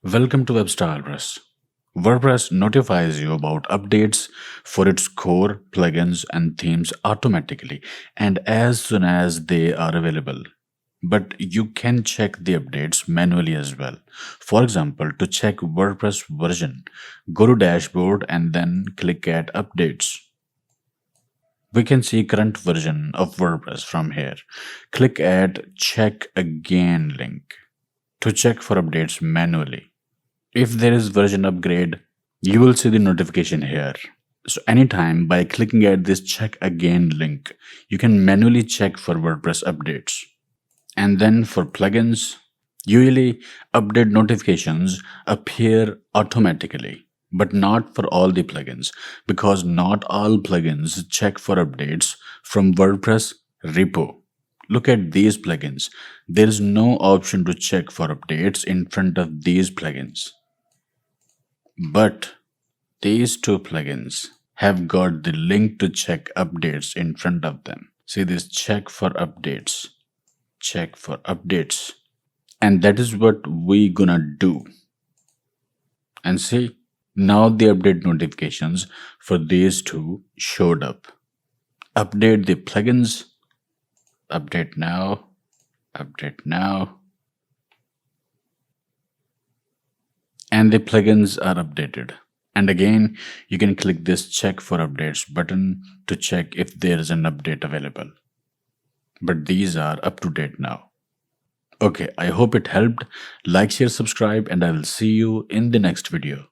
Welcome to WebStylePress. WordPress notifies you about updates for its core plugins and themes automatically and as soon as they are available. But you can check the updates manually as well. For example, to check WordPress version, go to Dashboard and then click at Updates. We can see current version of WordPress from here. Click at Check Again link to check for updates manually. If there is version upgrade, you will see the notification here. So anytime by clicking at this check again link, you can manually check for WordPress updates. And then for plugins, usually update notifications appear automatically, but not for all the plugins because not all plugins check for updates from WordPress repo. Look at these plugins. There is no option to check for updates in front of these plugins. But these two plugins have got the link to check updates in front of them. See this check for updates, check for updates. And that is what we gonna do. And see, now the update notifications for these two showed up. Update the plugins, update now, and the plugins are updated. And again, you can click this check for updates button to check if there is an update available. But these are up to date now. Okay, I hope it helped. Like, share, subscribe, and I will see you in the next video.